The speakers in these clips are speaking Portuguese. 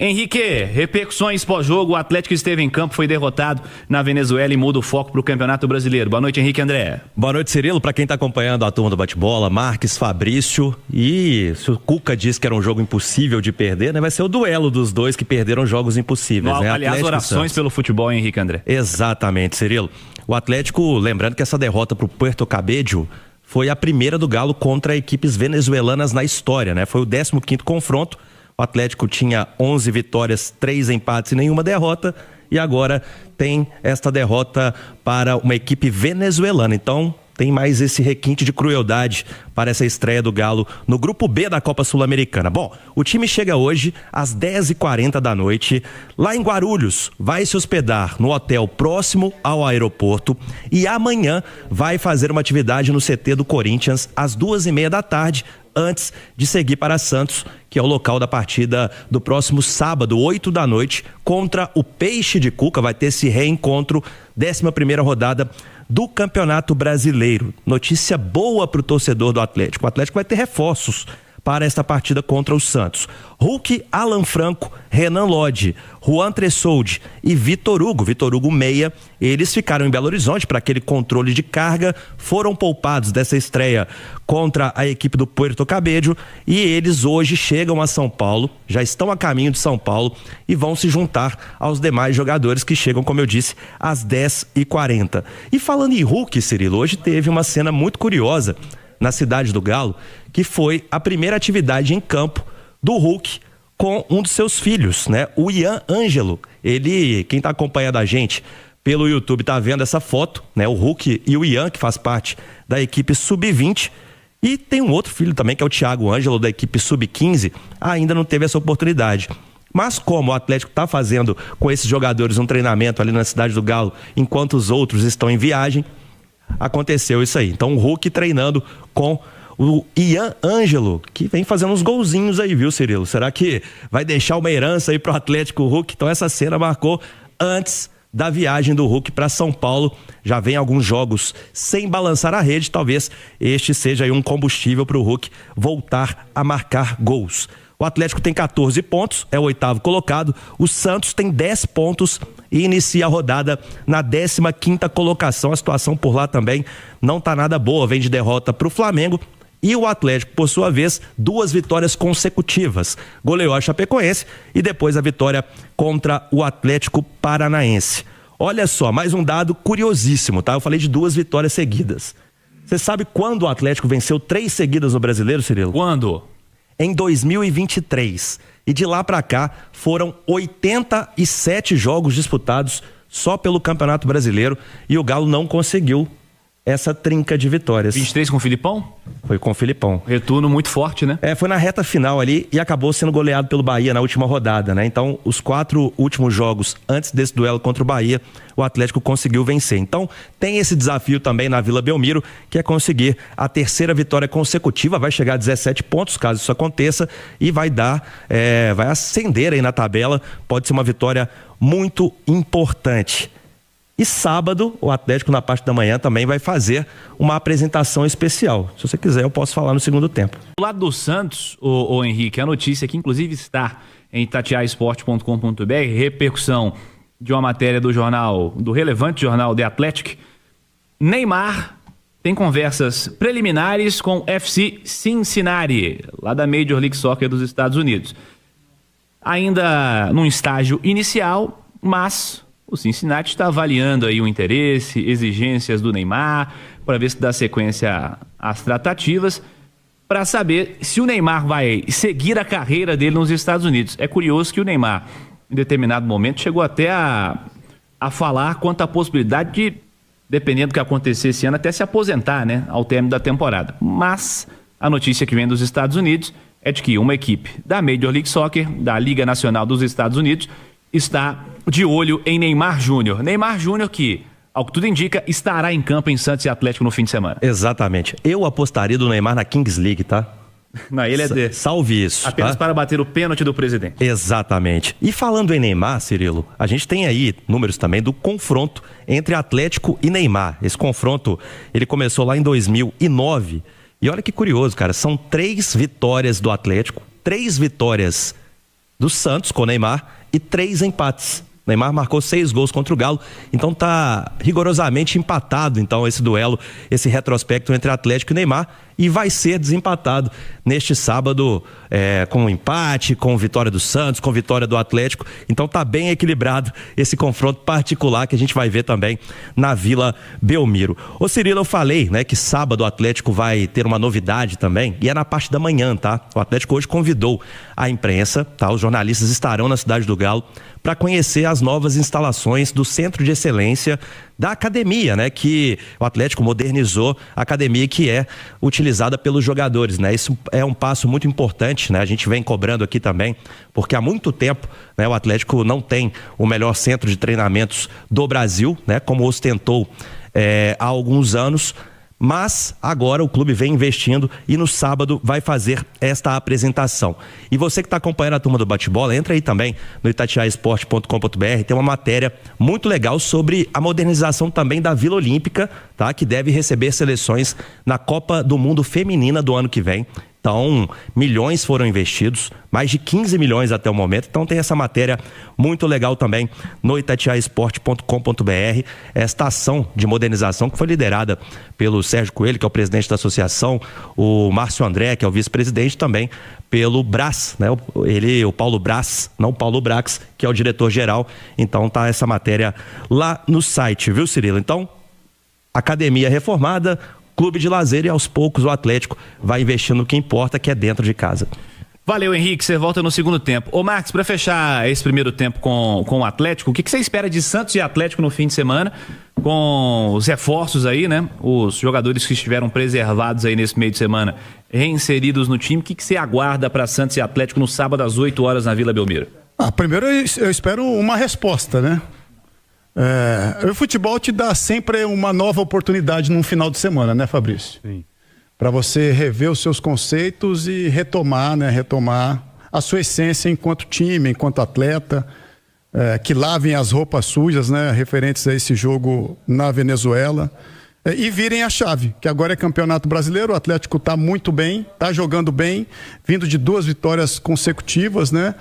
Henrique, repercussões pós-jogo, o Atlético esteve em campo, foi derrotado na Venezuela e muda o foco para o Campeonato Brasileiro. Boa noite, Henrique André. Boa noite, Cirilo. Para quem está acompanhando a turma do bate-bola, Marques, Fabrício, e se o Cuca disse que era um jogo impossível de perder, né, vai ser o duelo dos dois que perderam jogos impossíveis. Né? Aliás, orações pelo futebol, hein, Henrique André? Exatamente, Cirilo. O Atlético, lembrando que essa derrota para o Puerto Cabello foi a primeira do Galo contra equipes venezuelanas na história, né? Foi o 15º confronto. O Atlético tinha 11 vitórias, 3 empates e nenhuma derrota. E agora tem esta derrota para uma equipe venezuelana. Então tem mais esse requinte de crueldade para essa estreia do Galo no Grupo B da Copa Sul-Americana. Bom, o time chega hoje às 10h40 da noite, lá em Guarulhos, vai se hospedar no hotel próximo ao aeroporto e amanhã vai fazer uma atividade no CT do Corinthians às 2h30 da tarde, antes de seguir para Santos, que é o local da partida do próximo sábado, 8 da noite, contra o Peixe de Cuca. Vai ter esse reencontro, 11ª rodada do Campeonato Brasileiro. Notícia boa para o torcedor do Atlético. O Atlético vai ter reforços para esta partida contra o Santos. Hulk, Alan Franco, Renan Lodge, Juan Tressoldi e Vitor Hugo meia, eles ficaram em Belo Horizonte para aquele controle de carga, foram poupados dessa estreia contra a equipe do Puerto Cabello e eles hoje chegam a São Paulo, já estão a caminho de São Paulo e vão se juntar aos demais jogadores que chegam, como eu disse, às 10h40. E falando em Hulk, Cirilo, hoje teve uma cena muito curiosa na cidade do Galo, que foi a primeira atividade em campo do Hulk com um dos seus filhos, né? O Ian Ângelo. Ele, quem tá acompanhando a gente pelo YouTube tá vendo essa foto, né? O Hulk e o Ian, que faz parte da equipe Sub-20, e tem um outro filho também, que é o Thiago Ângelo, da equipe Sub-15, ainda não teve essa oportunidade. Mas como o Atlético tá fazendo com esses jogadores um treinamento ali na cidade do Galo, enquanto os outros estão em viagem, aconteceu isso aí. Então o Hulk treinando com o Ian Ângelo, que vem fazendo uns golzinhos aí, viu, Cirilo? Será que vai deixar uma herança aí pro Atlético, o Hulk? Então essa cena marcou antes da viagem do Hulk para São Paulo. Já vem alguns jogos sem balançar a rede, talvez este seja aí um combustível pro Hulk voltar a marcar gols. O Atlético tem 14 pontos, é o 8º colocado. O Santos tem 10 pontos e inicia a rodada na 15ª colocação. A situação por lá também não tá nada boa, vem de derrota pro Flamengo. E o Atlético, por sua vez, 2 vitórias consecutivas. Goleou a Chapecoense e depois a vitória contra o Atlético Paranaense. Olha só, mais um dado curiosíssimo, tá? Eu falei de 2 vitórias seguidas. Você sabe quando o Atlético venceu 3 seguidas no Brasileiro, Cirilo? Quando? Em 2023. E de lá pra cá foram 87 jogos disputados só pelo Campeonato Brasileiro e o Galo não conseguiu essa trinca de vitórias. 23 com o Filipão? Foi com o Filipão. Retorno muito forte, né? Foi na reta final ali e acabou sendo goleado pelo Bahia na última rodada, né? Então, os 4 últimos jogos antes desse duelo contra o Bahia, o Atlético conseguiu vencer. Então, tem esse desafio também na Vila Belmiro, que é conseguir a 3ª vitória consecutiva, vai chegar a 17 pontos, caso isso aconteça, e vai vai ascender aí na tabela, pode ser uma vitória muito importante. E sábado, o Atlético, na parte da manhã, também vai fazer uma apresentação especial. Se você quiser, eu posso falar no segundo tempo. Do lado do Santos, o Henrique, a notícia que inclusive está em itatiaesporte.com.br, repercussão de uma matéria do relevante jornal The Athletic. Neymar tem conversas preliminares com FC Cincinnati, lá da Major League Soccer dos Estados Unidos. Ainda num estágio inicial, mas o Cincinnati está avaliando aí o interesse, exigências do Neymar, para ver se dá sequência às tratativas, para saber se o Neymar vai seguir a carreira dele nos Estados Unidos. É curioso que o Neymar, em determinado momento, chegou até a falar quanto à possibilidade de, dependendo do que acontecer esse ano, até se aposentar, né, ao término da temporada. Mas a notícia que vem dos Estados Unidos é de que uma equipe da Major League Soccer, da Liga Nacional dos Estados Unidos, está de olho em Neymar Júnior. Neymar Júnior que, ao que tudo indica, estará em campo em Santos e Atlético no fim de semana. Exatamente. Eu apostaria do Neymar na Kings League, tá? Não, ele é salve isso. Apenas tá? Para bater o pênalti do presidente. Exatamente. E falando em Neymar, Cirilo, a gente tem aí números também do confronto entre Atlético e Neymar. Esse confronto, ele começou lá em 2009. E olha que curioso, cara, são 3 vitórias do Atlético, 3 vitórias do Santos com o Neymar e 3 empates. Neymar marcou 6 gols contra o Galo, então tá rigorosamente empatado então esse duelo, esse retrospecto entre Atlético e Neymar, e vai ser desempatado neste sábado com empate, com vitória do Santos, com vitória do Atlético. Então tá bem equilibrado esse confronto particular que a gente vai ver também na Vila Belmiro. Ô Cirilo, eu falei, né, que sábado o Atlético vai ter uma novidade também, e é na parte da manhã, tá? O Atlético hoje convidou a imprensa, tá? Os jornalistas estarão na Cidade do Galo para conhecer as novas instalações do Centro de Excelência da academia, né? Que o Atlético modernizou a academia que é utilizada pelos jogadores, né? Isso é um passo muito importante, né? A gente vem cobrando aqui também, porque há muito tempo, né, o Atlético não tem o melhor centro de treinamentos do Brasil, né? Como ostentou há alguns anos. Mas agora o clube vem investindo e no sábado vai fazer esta apresentação. E você que está acompanhando a turma do bate-bola, entra aí também no itatiaesporte.com.br, tem uma matéria muito legal sobre a modernização também da Vila Olímpica, tá? Que deve receber seleções na Copa do Mundo Feminina do ano que vem. Então, milhões foram investidos, mais de 15 milhões até o momento. Então tem essa matéria muito legal também no itatiaesporte.com.br. Esta ação de modernização que foi liderada pelo Sérgio Coelho, que é o presidente da associação, o Márcio André, que é o vice-presidente, também pelo Brás, né? O Paulo Brás, não Paulo Brax, que é o diretor-geral. Então tá essa matéria lá no site, viu, Cirilo? Então, academia reformada, clube de lazer, e aos poucos o Atlético vai investindo no que importa, que é dentro de casa. Valeu, Henrique, você volta no segundo tempo. Ô Marcos, para fechar esse primeiro tempo com o Atlético, o que você espera de Santos e Atlético no fim de semana, com os reforços aí, né? Os jogadores que estiveram preservados aí nesse meio de semana, reinseridos no time. O que você aguarda para Santos e Atlético no sábado às 8 horas na Vila Belmiro? Primeiro eu espero uma resposta, né? O futebol te dá sempre uma nova oportunidade num final de semana, né, Fabrício? Sim. Para você rever os seus conceitos e retomar, né? Retomar a sua essência enquanto time, enquanto atleta, que lavem as roupas sujas, né? Referentes a esse jogo na Venezuela, e virem a chave, que agora é Campeonato Brasileiro. O Atlético está muito bem, está jogando bem, vindo de 2 vitórias consecutivas, né?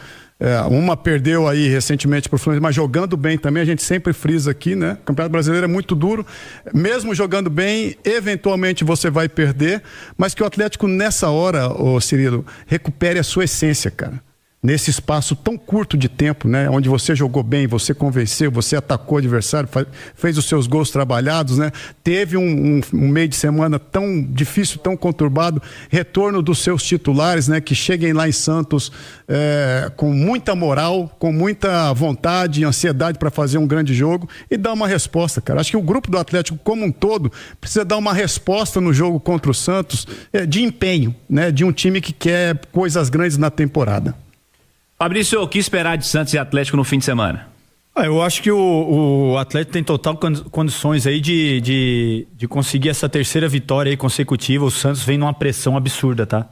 Uma perdeu aí recentemente pro Fluminense, mas jogando bem também, a gente sempre frisa aqui, né? O Campeonato Brasileiro é muito duro, mesmo jogando bem, eventualmente você vai perder, mas que o Atlético nessa hora, ô Cirilo, recupere a sua essência, cara. Nesse espaço tão curto de tempo, né? Onde você jogou bem, você convenceu, você atacou o adversário, fez os seus gols trabalhados, né? Teve um meio de semana tão difícil, tão conturbado, retorno dos seus titulares, né? Que cheguem lá em Santos com muita moral, com muita vontade e ansiedade para fazer um grande jogo e dar uma resposta, cara. Acho que o grupo do Atlético como um todo precisa dar uma resposta no jogo contra o Santos, de empenho, né? De um time que quer coisas grandes na temporada. Fabrício, o que esperar de Santos e Atlético no fim de semana? Eu acho que o Atlético tem total condições aí de conseguir essa terceira vitória aí consecutiva. O Santos vem numa pressão absurda, tá?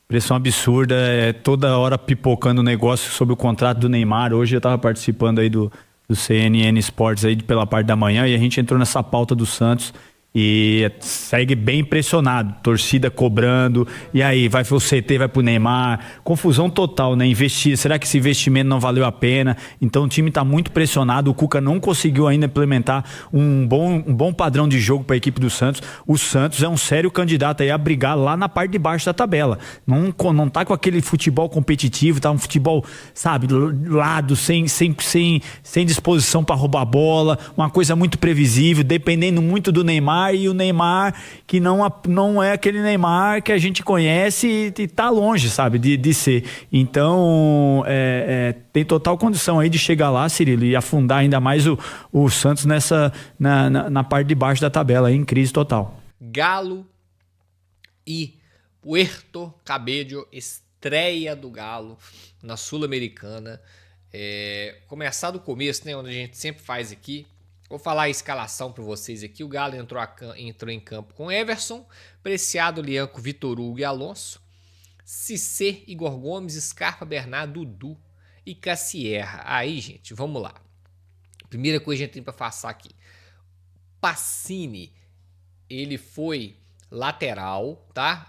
Pressão absurda, toda hora pipocando negócio sobre o contrato do Neymar. Hoje eu tava participando aí do CNN Sports aí pela parte da manhã, e a gente entrou nessa pauta do Santos. E segue bem impressionado, torcida cobrando, e aí vai pro CT, vai pro Neymar, confusão total, né? Investir, será que esse investimento não valeu a pena? Então o time tá muito pressionado, o Cuca não conseguiu ainda implementar um bom padrão de jogo para a equipe do Santos. O Santos é um sério candidato aí a brigar lá na parte de baixo da tabela, não tá com aquele futebol competitivo, tá um futebol, sabe, lado, sem disposição para roubar a bola, uma coisa muito previsível, dependendo muito do Neymar, e o Neymar que não é aquele Neymar que a gente conhece e tá longe, sabe, de ser. Então tem total condição aí de chegar lá, Cirilo, e afundar ainda mais o Santos na parte de baixo da tabela, aí, em crise total. Galo e Puerto Cabello, estreia do Galo na Sul-Americana. Começar do começo, né, onde a gente sempre faz aqui. Vou falar a escalação para vocês aqui. O Galo entrou em campo com Everson, Preciado, Lianco, Vitor Hugo e Alonso, Cissé, Igor Gomes, Scarpa, Bernardo, Dudu e Cassierra. Aí, gente, vamos lá. Primeira coisa que a gente tem para passar aqui. Pacini, ele foi lateral, tá?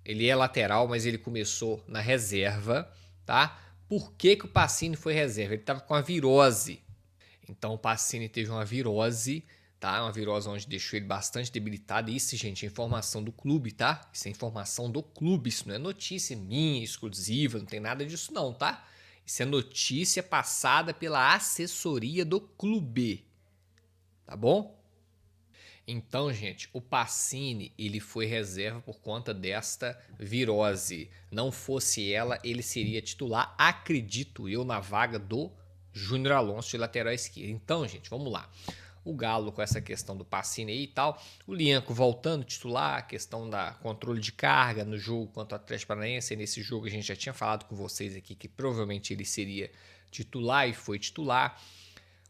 Ele é lateral, mas ele começou na reserva, tá? Por que o Pacini foi reserva? Ele estava com a virose. Então o Pacini teve uma virose, tá? Uma virose onde deixou ele bastante debilitado. Isso, gente, é informação do clube, tá? Isso é informação do clube, isso não é notícia minha, exclusiva, não tem nada disso não, tá? Isso é notícia passada pela assessoria do clube, tá bom? Então, gente, o Pacini, ele foi reserva por conta desta virose. Não fosse ela, ele seria titular, acredito eu, na vaga do Júnior Alonso de lateral esquerdo. Então, gente, vamos lá. O Galo com essa questão do Pacini aí e tal. O Lianco voltando titular, a questão da controle de carga no jogo contra o Atlético Paranaense. Nesse jogo a gente já tinha falado com vocês aqui que provavelmente ele seria titular e foi titular.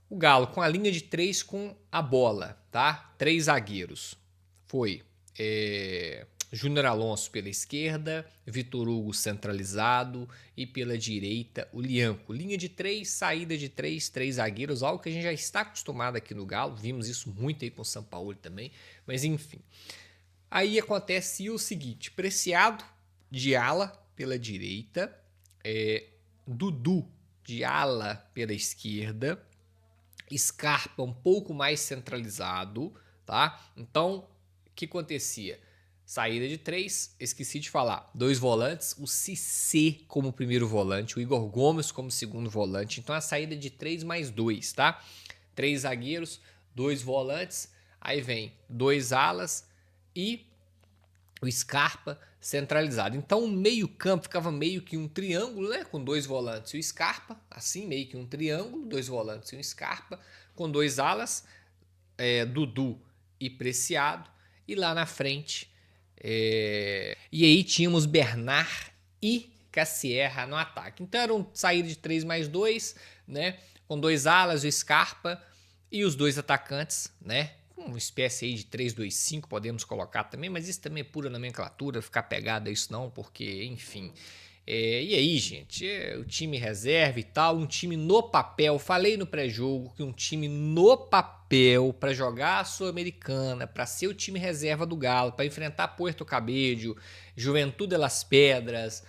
O Galo com a linha de 3 com a bola, tá? 3 zagueiros. Foi Júnior Alonso pela esquerda, Vitor Hugo centralizado e pela direita o Lianco. Linha de 3, saída de 3 zagueiros, algo que a gente já está acostumado aqui no Galo. Vimos isso muito aí com o Sampaoli também, mas enfim. Aí acontece o seguinte, Preciado de ala pela direita, Dudu de ala pela esquerda, Scarpa um pouco mais centralizado, tá? Então, o que acontecia? Saída de 3, esqueci de falar, 2 volantes, o Cissé como primeiro volante, o Igor Gomes como segundo volante. Então, a saída de 3 mais 2, tá? 3 zagueiros, 2 volantes, aí vem 2 alas e o Scarpa centralizado. Então, o meio-campo ficava meio que um triângulo, né? Com 2 volantes e o Scarpa, assim, meio que um triângulo, 2 volantes e um Scarpa, com 2 alas, Dudu e Preciado, e lá na frente, e aí tínhamos Bernard e Cassierra no ataque. Então, era um saída de 3 mais 2, né? Com 2 alas, o Scarpa e os 2 atacantes, né? Uma espécie aí de 3-2-5 podemos colocar também, mas isso também é pura nomenclatura, ficar pegado a isso não, porque, enfim. E aí, gente, o time reserva e tal, um time no papel, falei no pré-jogo que um time no papel para jogar a Sul-Americana, para ser o time reserva do Galo, para enfrentar Puerto Cabello, Juventude de las Pedras,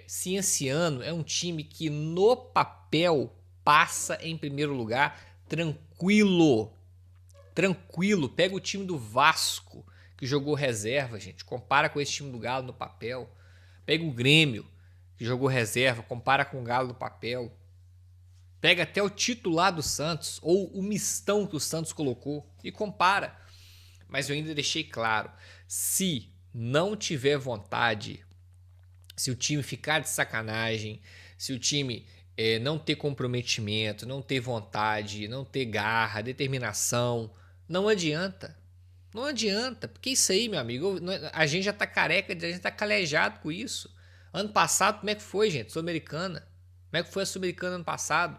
Cienciano, é um time que no papel passa em primeiro lugar tranquilo. Pega o time do Vasco, que jogou reserva, gente, compara com esse time do Galo no papel. Pega o Grêmio, que jogou reserva, compara com o Galo no papel. Pega até o titular do Santos, ou o mistão que o Santos colocou, e compara. Mas eu ainda deixei claro, se não tiver vontade, se o time ficar de sacanagem, se o time não ter comprometimento, não ter vontade, não ter garra, determinação, não adianta. Não adianta, porque isso aí, meu amigo, a gente já tá careca, a gente tá calejado com isso. Ano passado, como é que foi, gente? Sul-Americana. Como é que foi a Sul-Americana ano passado?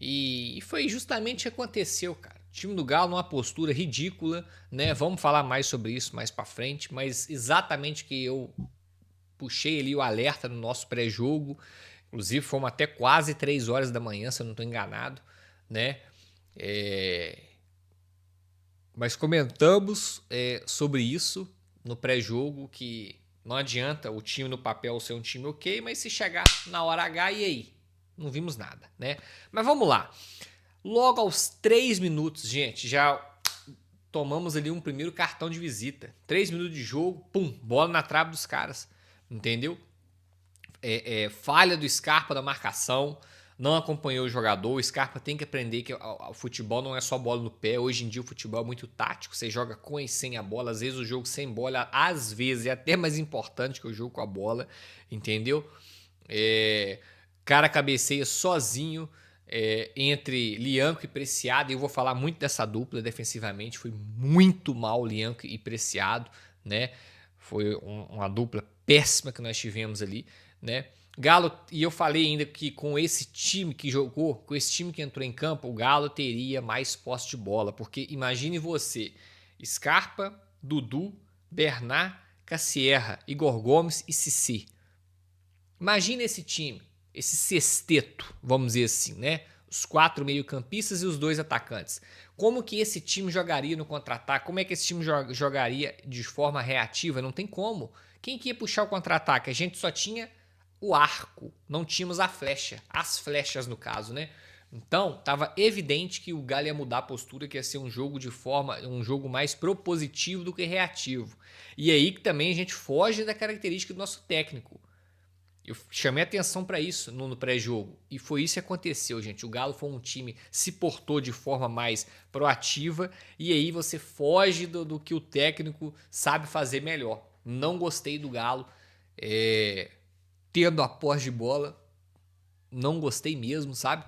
E foi justamente o que aconteceu, cara. O time do Galo numa postura ridícula, né? Vamos falar mais sobre isso mais pra frente, mas exatamente que eu puxei ali o alerta no nosso pré-jogo. Inclusive, fomos até quase 3 horas da manhã, se eu não estou enganado, né? Mas comentamos sobre isso no pré-jogo, que não adianta o time no papel ser um time ok, mas se chegar na hora H, e aí? Não vimos nada, né? Mas vamos lá. Logo aos 3 minutos, gente, já tomamos ali um primeiro cartão de visita. 3 minutos de jogo, pum, bola na trave dos caras, entendeu? Falha do Scarpa da marcação, não acompanhou o jogador. O Scarpa tem que aprender que o futebol não é só bola no pé. Hoje em dia o futebol é muito tático, você joga com e sem a bola. Às vezes o jogo sem bola, às vezes, é até mais importante que o jogo com a bola, entendeu? Cara cabeceia sozinho entre Lianco e Preciado, e eu vou falar muito dessa dupla defensivamente. Foi muito mal Lianco e Preciado, né? Foi uma dupla péssima que nós tivemos ali, né? Galo, e eu falei ainda que com esse time que jogou, com esse time que entrou em campo, o Galo teria mais posse de bola, porque imagine você, Scarpa, Dudu, Bernard, Cassierra, Igor Gomes e Cissé. Imagine esse time, esse sexteto, vamos dizer assim, né? Os 4 meio-campistas e os 2 atacantes. Como que esse time jogaria no contra-ataque? Como é que esse time jogaria de forma reativa? Não tem como. Quem que ia puxar o contra-ataque? A gente só tinha o arco, não tínhamos a flecha, as flechas no caso, né? Então, estava evidente que o Galo ia mudar a postura, que ia ser um jogo mais propositivo do que reativo. E aí que também a gente foge da característica do nosso técnico. Eu chamei atenção para isso no pré-jogo. E foi isso que aconteceu, gente. O Galo foi um time, se portou de forma mais proativa. E aí você foge do que o técnico sabe fazer melhor. Não gostei do Galo tendo a posse de bola. Não gostei mesmo, sabe?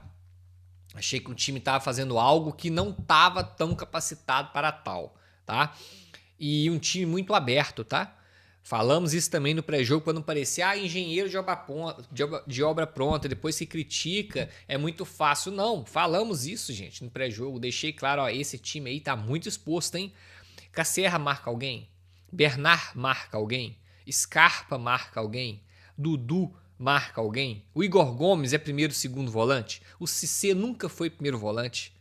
Achei que o time estava fazendo algo que não estava tão capacitado para tal, tá? E um time muito aberto, tá? Falamos isso também no pré-jogo, quando parecia engenheiro de obra pronta, depois se critica, é muito fácil. Não, falamos isso, gente, no pré-jogo. Deixei claro, ó, esse time aí tá muito exposto, hein? Cacerra marca alguém, Bernard marca alguém, Scarpa marca alguém, Dudu marca alguém, o Igor Gomes é primeiro, segundo volante, o Cissé nunca foi primeiro volante,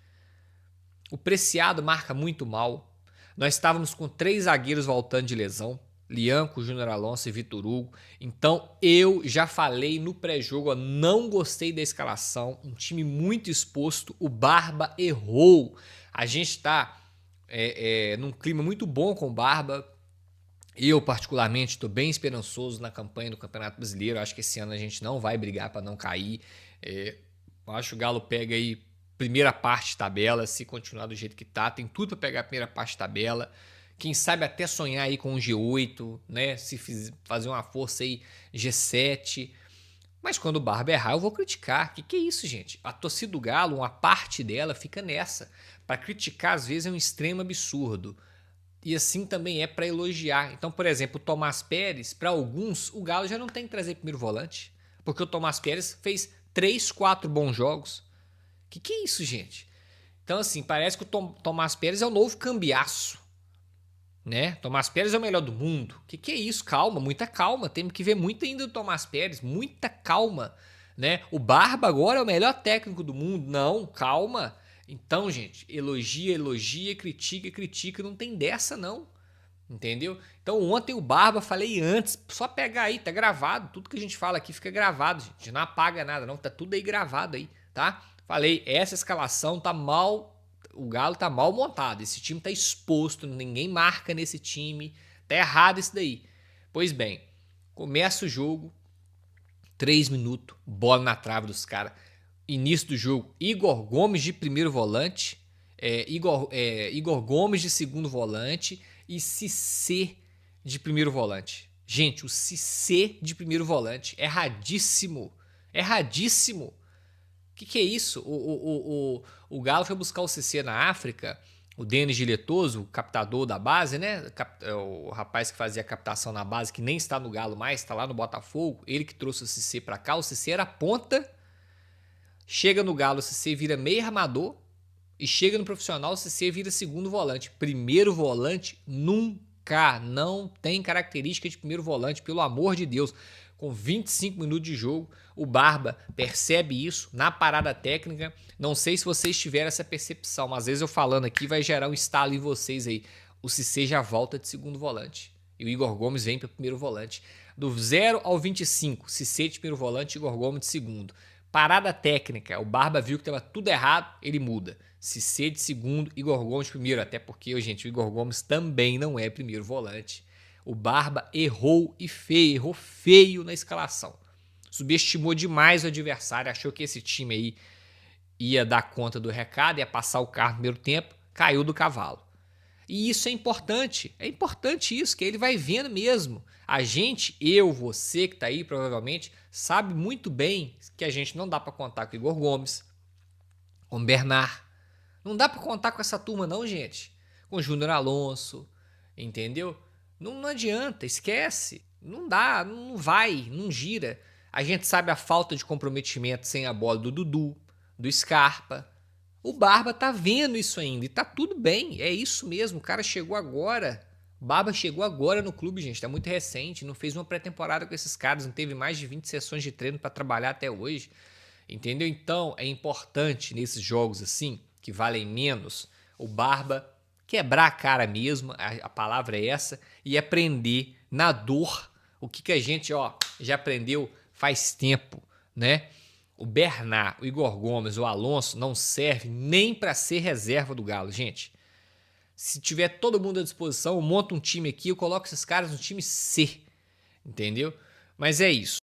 o Preciado marca muito mal. Nós estávamos com 3 zagueiros voltando de lesão, Lianco, Júnior Alonso e Vitor Hugo. Então eu já falei no pré-jogo, não gostei da escalação, um time muito exposto, o Barba errou. A gente está num clima muito bom com o Barba. Eu, particularmente, estou bem esperançoso na campanha do Campeonato Brasileiro. Acho que esse ano a gente não vai brigar para não cair. Acho que o Galo pega aí primeira parte de tabela, se continuar do jeito que tá. Tem tudo para pegar a primeira parte de tabela. Quem sabe até sonhar aí com um G8, né? Se fazer uma força aí G7. Mas quando o Barba errar, eu vou criticar. Que é isso, gente? A torcida do Galo, uma parte dela fica nessa. Para criticar, às vezes, é um extremo absurdo. E assim também é para elogiar. Então, por exemplo, o Tomás Pérez, para alguns, o Galo já não tem que trazer primeiro volante. Porque o Tomás Pérez fez 3, 4 bons jogos. Que é isso, gente? Então, assim, parece que o Tomás Pérez é o novo Cambiaço. Né? Tomás Pérez é o melhor do mundo. Que é isso? Calma, muita calma. Temos que ver muito ainda do Tomás Pérez. Muita calma. Né? O Barba agora é o melhor técnico do mundo. Não, calma. Então, gente, elogia, critica, não tem dessa não, entendeu? Então ontem o Barba, falei antes, só pegar aí, tá gravado, tudo que a gente fala aqui fica gravado, gente, não apaga nada não, tá tudo aí gravado aí, tá? Falei, essa escalação tá mal, o Galo tá mal montado, esse time tá exposto, ninguém marca nesse time, tá errado isso daí. Pois bem, começa o jogo, 3 minutos, bola na trave dos caras. Início do jogo, Igor Gomes de primeiro volante, Igor Gomes de segundo volante e Cissé de primeiro volante. Gente, o Cissé de primeiro volante, erradíssimo. Que é isso? O Galo foi buscar o Cissé na África, o Denis Giletoso, o captador da base, né? O rapaz que fazia a captação na base, que nem está no Galo mais, está lá no Botafogo, ele que trouxe o Cissé para cá, o Cissé era ponta. Chega no Galo, o Cissé vira meio armador. E chega no profissional, o Cissé vira segundo volante. Primeiro volante nunca. Não tem característica de primeiro volante, pelo amor de Deus. Com 25 minutos de jogo, o Barba percebe isso na parada técnica. Não sei se vocês tiveram essa percepção, mas às vezes eu falando aqui vai gerar um estalo em vocês aí. O Cissé já volta de segundo volante. E o Igor Gomes vem para primeiro volante. Do 0 ao 25, Cissé de primeiro volante, Igor Gomes de segundo. Parada técnica, o Barba viu que estava tudo errado, ele muda. Cissé de segundo, Igor Gomes de primeiro, até porque, gente, o Igor Gomes também não é primeiro volante. O Barba errou feio na escalação. Subestimou demais o adversário, achou que esse time aí ia dar conta do recado, ia passar o carro no primeiro tempo, caiu do cavalo. E isso é importante isso, que ele vai vendo mesmo. A gente, eu, você que tá aí provavelmente, sabe muito bem que a gente não dá para contar com o Igor Gomes, com o Bernard. Não dá para contar com essa turma não, gente. Com o Júnior Alonso, entendeu? Não adianta, esquece. Não dá, não vai, não gira. A gente sabe a falta de comprometimento sem a bola do Dudu, do Scarpa. O Barba tá vendo isso ainda e tá tudo bem, é isso mesmo, o cara chegou agora. O Barba chegou agora no clube, gente, tá muito recente, não fez uma pré-temporada com esses caras, não teve mais de 20 sessões de treino para trabalhar até hoje, entendeu? Então é importante nesses jogos assim, que valem menos, o Barba quebrar a cara mesmo, a palavra é essa, e aprender na dor o que a gente já aprendeu faz tempo, né? O Bernard, o Igor Gomes, o Alonso não serve nem para ser reserva do Galo, gente. Se tiver todo mundo à disposição, eu monto um time aqui, eu coloco esses caras no time C, entendeu? Mas é isso.